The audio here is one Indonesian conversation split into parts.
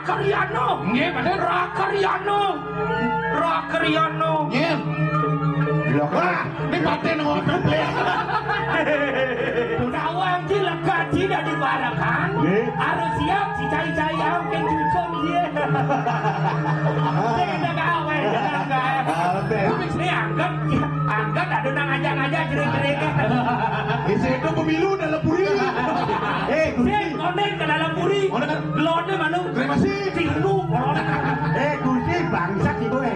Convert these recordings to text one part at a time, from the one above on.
Rakaryano. Nggih, Paden. Rakaryano. Rakaryano. Nggih. Wah, ini Paden ngono blek. Nawang di lega tidak dibarangkan. Harus siap dicai-cai angking cucun dia. Tidak gawe, tidak gawe. Ini angkat ada nang ajak-ajak jering-jering. Isi itu pemilu dalam puri. Gusti, konek ke dalam puri. Lone mana? Terima kasih. Tindu, Gusti bangsa sih gue.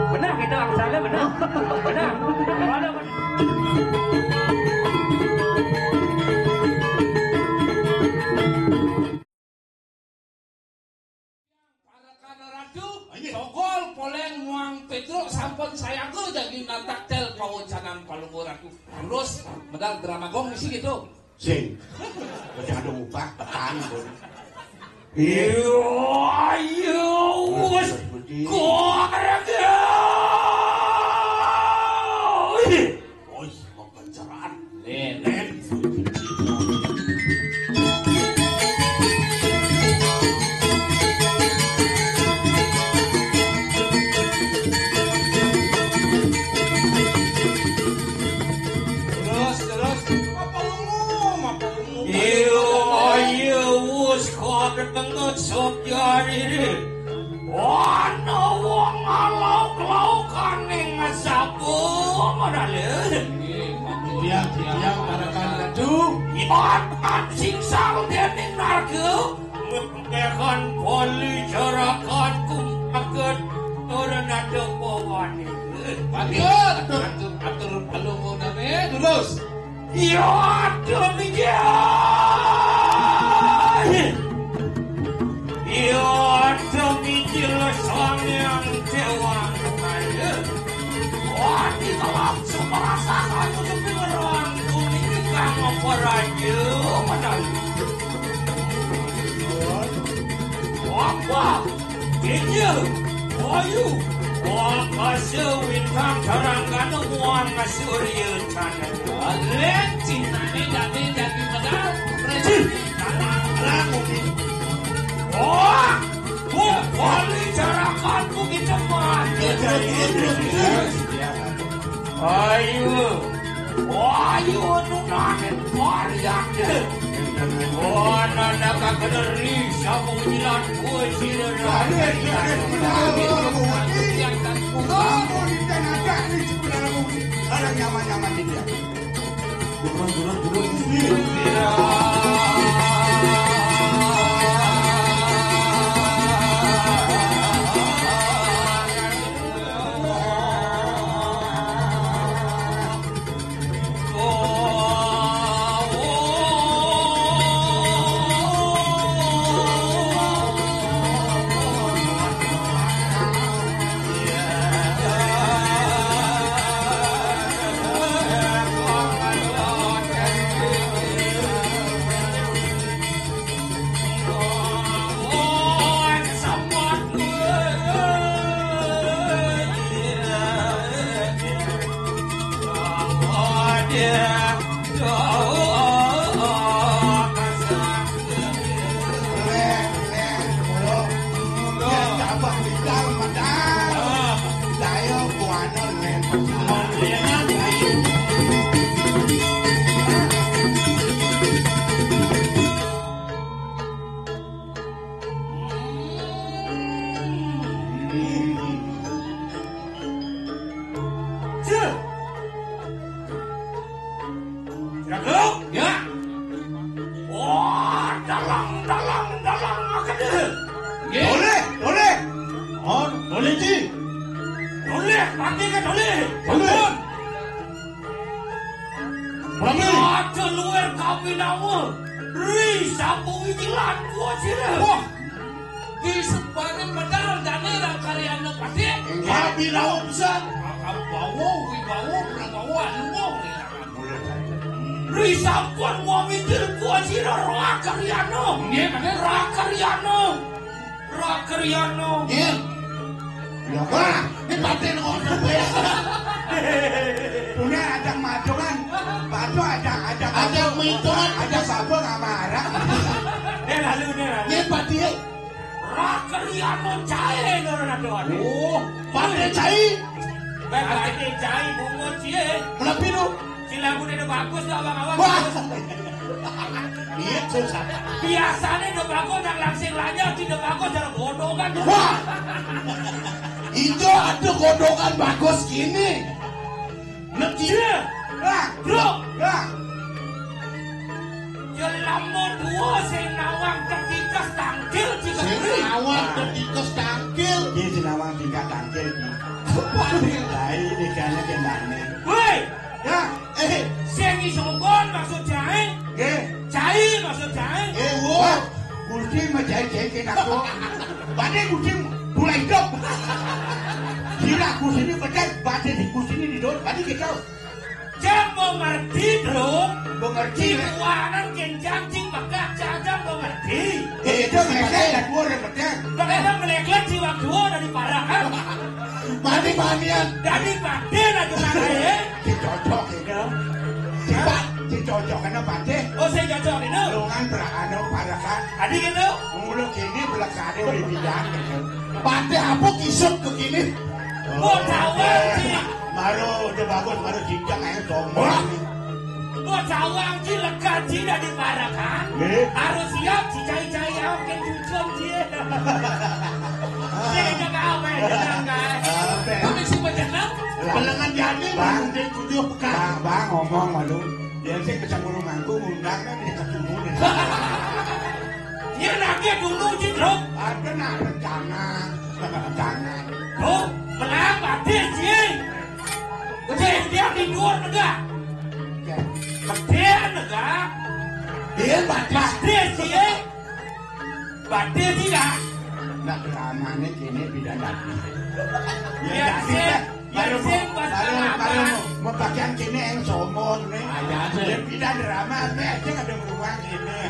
Benar kita angsalnya benar. Benar. Sokol poleng muang Petro sampun sayangku jadi nataktel pawacanan palunggur aku terus medal drama gong isi gitu Sing. Baca ada muka tekan pun. Ayo, wes korek. Oh, kok pencerahan. Nen. Banget sopir ini wana wong alau-alau kaning sapu mana le Tiang para kandidat iman singsang dening narga mekan poli jarakan kumpaket turun ada pawani atur palungo na tulus ya aduh dia ya demi jelasang yang dewang kaya wah di dalam merasakan kebenaran kuning kamu peraja mana apa dia ayu wah kasih wintang terangkan uang surya tanah leci nanti jadi medal presiden wah, wali jarakanku kita mati. Ayo, ayo nunanin varian deh. Wah, nanda kakaderi sabu jilat kue sirah. Ada nyaman-nyaman di dia. Punya kamu hitungan ada siapa nggak marah? Dia lalu. Ini Pak dia. Rakeriano cair nona doan. Oh, Pak cai. Baik cai bungo cie. Kenapa itu? Cilagu udah bagus lah abang-abang. Wah. Iya susah. Biasanya udah bagus dan langsing lanya tidak bagus cara bodoh kan. Wah. Itu ada godongan bagus gini. Nanti. Lah, Bro. lah. Jelamo dua senawang ketika tangkil juga. Senawang ketika tangkil. Ini senawang tiga tangkil. Apa ini? Lah ini kayaknya kendane. Woi. Ya, Sing isokon maksud jahe. nggih. Cai maksud jahe. Wah, kucing menjadi kena kok. Badai kucing mulai hidup. Gila kucing ini benar, badai di kucing ini didor, badai kita. Jam mengerti bro. Mengerti. Cipuanan kenjang cing bakak jajang mengerti. Itu mereka ada dua yang benar. Bagaimana meleklet jiwa dua dari parakan. Badai manian. Dari badan aja nangaya. Dicocok itu. Dicocok karena badai. Oh saya cocok itu. Lungan berakano parakan. Adik itu. Mulu kini belakang ada di bidang. Badai apa kisut ke kini? Oh cawang cing. Baru udah bagus, baru jingkang aja sombong. Oh cawang cing lega cing dari parakan. Harus siap si cai-cai awak yang cucum cing. Cing jaga awak jaga. Kami sih berjenam. Pelengan jadi bang, dia tujuh pekan. Bang ngomong malu, dia sih kecang rumahku undang kan dia ketemu deh. Dia lagi dulu cing bro. Ada nak rencana. Bro, melang batin cing. Cing dia tidur enggak? Batin enggak? Dia batas. Batin cing. Batin tidak. Nak ramane kini bidadari. Ya sih. Baru mau bagian kini yang sombong nih. Dia pindah drama, aja ada beruang kini.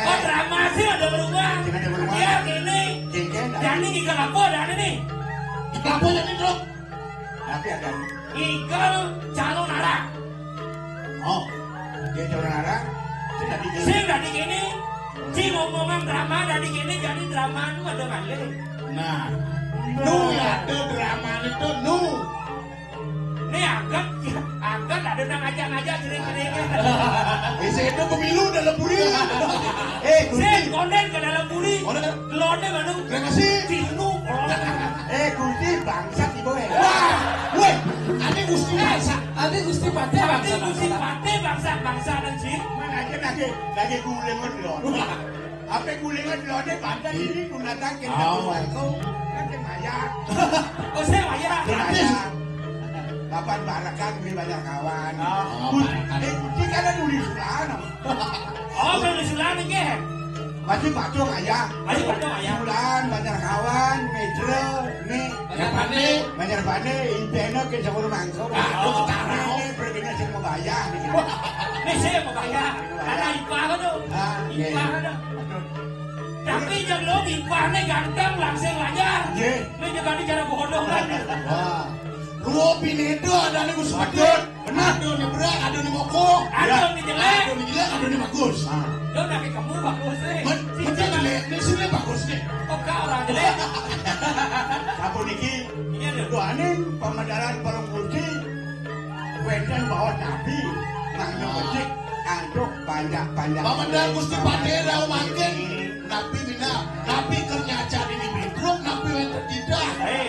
Oh drama sih ada berubah. Ya gini. Jadi ikan apa ada nih? Ikan apa jadi dong? Tapi ada. Ikan calon arah. Oh, dia calon arah. Tidak di Sing dari gini. Si ngomongan drama dari gini jadi drama nu ada kali. Nah, nu ada drama itu nu. Nih angkat ada nang ngajak jering-jeringnya. Itu pemilu dalam buri. Sing konden ke dalam buri. Gelonde mana? Terima kasih. Tinu. Gusti bangsa di bawah. Wah, weh, ane Gusti bangsa. Ade Gusti Pate bangsa. Gusti Pate bangsa dan sih. Mana aja lagi gulengan lon. Apa gulengan lonnya bangsa ini kunatang kita kau kan maya. Oh saya maya. Kapan barakan beli banyak kawan. Gusti kan ada nulis sulan. Oh nulis sulan nih. Masih pacung aja. Masih pacung aja. Bulan banyak kawan, metro, nih. Banyak pane, inteno ke sama rumah engkau. Aku ketara. Ini perginya sih mau bayar. Nih saya mau bayar. Karena ipah kan tuh. Ipah kan tuh. Tapi jangan lo ipahnya ganteng langsung lancar. Ini juga di cara bodoh kan. Wah. Lu pinedo ada nih Gus Badut. Benar tuh nih berat, ada nih moko. Ada nih jelek. Ada nih jelek, ada nih bagus. Lo nanti kamu bagus sih. Betul jelek, nih sini bagus nih. Oh kau orang jelek. Kamu niki, Iya deh. doanin pemadaran parang kursi. Wedan bawa nabi, nangnya becik, anduk panjang-panjang. Pamandang Gusti Pade rau mangken, napi mina, napi kerja jadi di bidruk, napi wente tidak. Hei.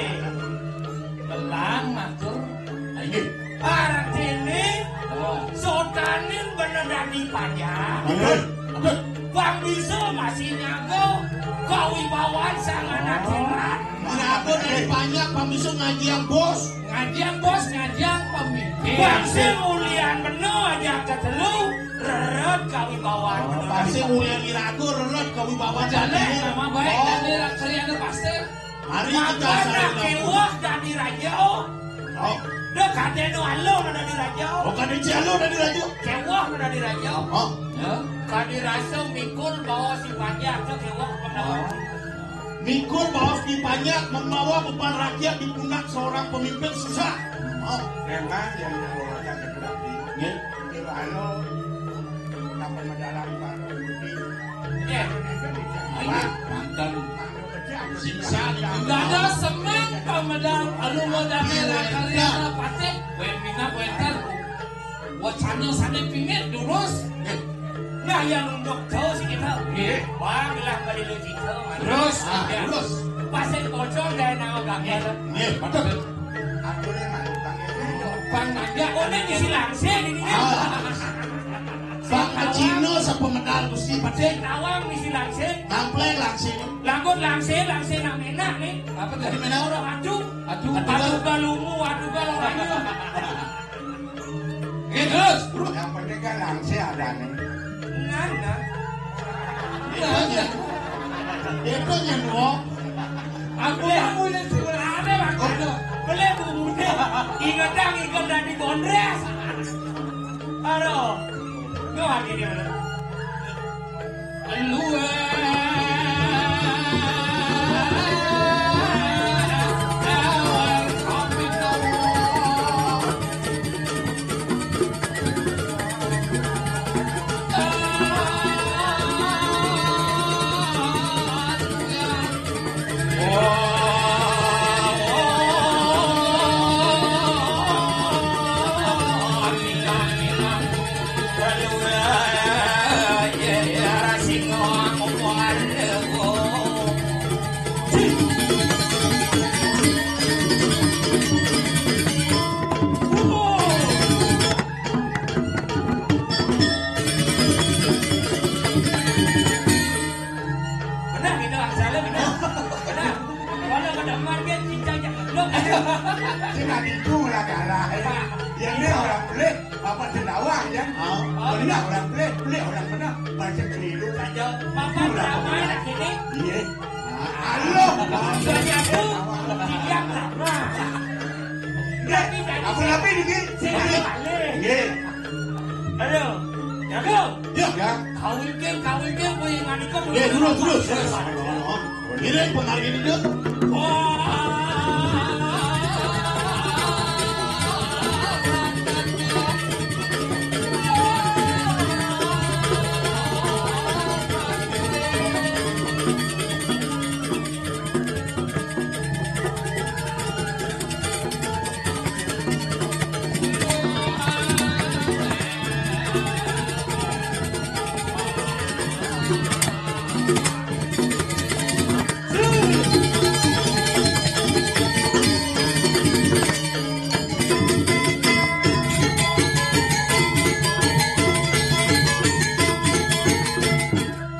Belang matur. Ini, Arah sini. Sodanin bener dari panjang. Bang Biso masih nyago. Kewibawaan sang anak serat. Nago dari banyak pamisu ngaji yang bos. Ngaji yang bos, ngaji yang pemimpin. Bang si mulian bener aja ketelu. Reret kewibawaan bener. Pasti mulia kiraku rerot kawibawa Jalek jale. nama baik dari kalian pasti. Mari kita Makanya saling kewah dari raja. Oh, Dek kadeno alo dari raja. bukan di Cialo dari Rajo. Kewah dari raja. Oh, Kadi rasa mikul bawa si panjang ke kewah penawar. Mikul bawa di banyak membawa beban rakyat di pundak seorang pemimpin susah. Oh, memang yang mengeluarkan laki-laki. ya. Kalau siksa Gada semang pamedang alu modal merah kalian pate wemina wetar wacana sane pingit lurus Nah yang untuk tahu sih kita Bang bilang kali lu jika terus terus Pasir kocok dan nama gambar nih betul Aku ni mana tangga bang naga Oh ini isi langsir ini Bang Acino sa pemedal gusti pate Nawang isi langsir namplay langsing Langkut langsir nak menak nih apa dari mana Orang aduh aduh Aduh galumu, aduh galongannya terus Yang penting kan langsir ada nih Nana itu nyenuo aku kamu ini sebenarnya bang Boleh bumunya Ingat dan di gondres Aduh Kau lagi di mana? lu Benar kita salah benar. Benar. Kalau pada market cincangnya lo Tidak itu lah kalah. Yang ni orang pelik, apa terdawah ya? Benar orang pelik, pelik orang benar. Baca keliru. saja papa ramai nak sini. Iya. Halo. Soalnya aku tidak lama. Apa lebih ni? Saya balik. Iya. Aduh. Jago. Ya. Kawin ke punya nganiko. terus ini pengargin itu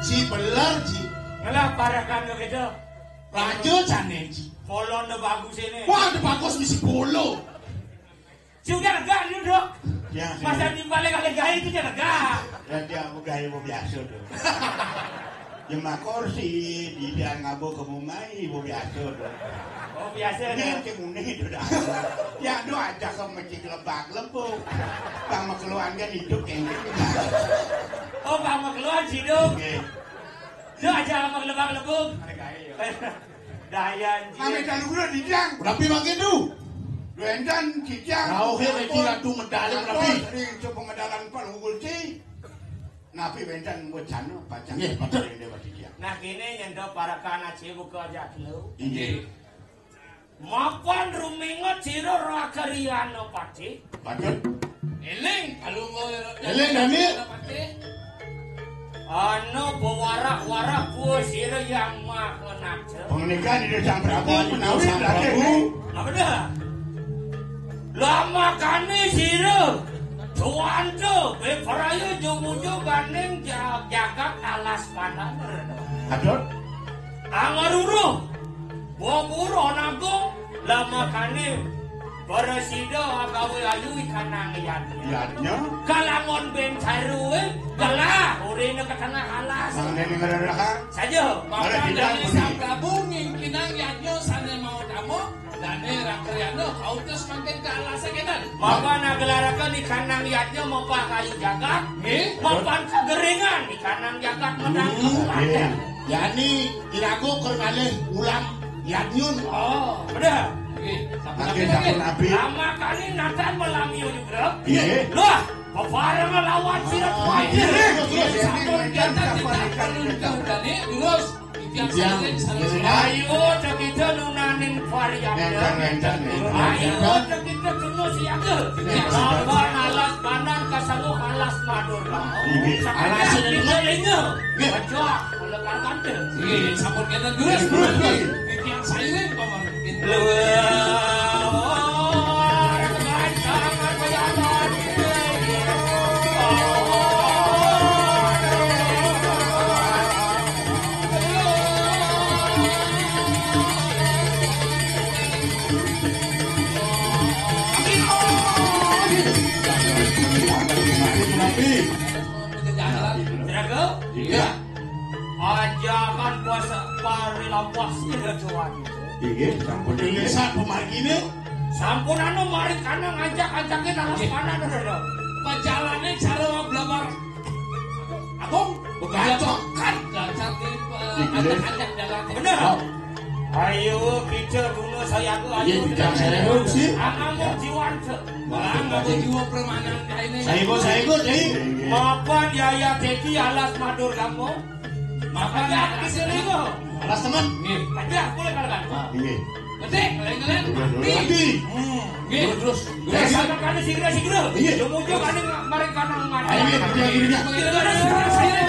si belar ji Ngalah para kami gitu. rajo cane ji Polon dah bagus ini. wah ada bagus misi polo Sudah lega ni dok. Ya. Masa timbalik kali gaya itu je lega. Dan dia gaya biasa tu. Jemaah kursi, dia ngabo ke mumai, biasa tu. Oh biasa Ini dah. yang kemudian itu dah. Ya doa aja ke masjid lebak lempung. Kamu keluarga hidup yang ini. Oh kamu keluar hidup. Oke. Dia aja kamu lebak-lebuk. Dayan Kami dah dulu di jang. rapi makin tu Duendan kijang. Kau hei kira tu medali rapi Sering coba medalan pan hukul ci. Napi wendan buat cano pacang. Iya, betul. Dia buat kijang. Nah kini yang do para kana cibu ke jatlu. Iya. Mapan rumingot ciro rakariano pati. Patut. eleng kalau mau Eleng, Dani. Ano bawarak-warak buah ciro yang mah kenace. Pernikahan di desa Prabu. Menawi Sang lagi. Prabu. Apa dah? Lama kani ciro. Tuan tu beparayu jumuju banding jagat alas panas. Patut. Angaruru. Boburo nago lama kani Beresido agawe ayu ikanang yan. Lihatnya. Kalangon ben cairue galah urine ke tengah alas. Sang nene ngerelakan. Saja. maka dari sang Prabu ngingkinang yadyo sana mau damo dane rakriano kau terus makin ke alas sekitar Maka nagelarakan ikanang yatnya mopah kayu jagat. Mopan kegeringan ikanang jagat menang. Iya. Yani irago kerkalih ulam yadnyun Oh, benar. Makin sakit nabi. Lama kali Nathan melami juga. Iya. Loh, peparang lawan sirap pahit. sampun kita tidak perlu jauh dane terus Tiang saling saling. Ayo kita nunanin varian. Ayo kita kena siaga. Lawan alas banan kasanu alas madur. Alas kita dengar. Bacok melekat kante. Sampun kita geus tiang saling paman. Iya. Ajakan puasa parilapas kejuan. Iya, sampun Desa pemargine Sampun anu mari kana ngajak-ajakin alas panan udah. Pajalane cara blabar. Abong Gacok. kan gacat ajak-ajak dalam. Bener. Ayo kita guna saya ke Iya, dijang saya sih. Angamu jiwan ce. Barang ada jiwa permanen ini. Saya ikut, jadi. Mapan yaya teki alas madur kamu. Mapan ya kiseringo. Alas teman. Nggih. Aja boleh kalakan. Iya. Gede, kalian. Nanti. Nggih, terus. Sama kali sigera. Iya. Jumujo kali mari kana ngana. Ayo, dia. Saya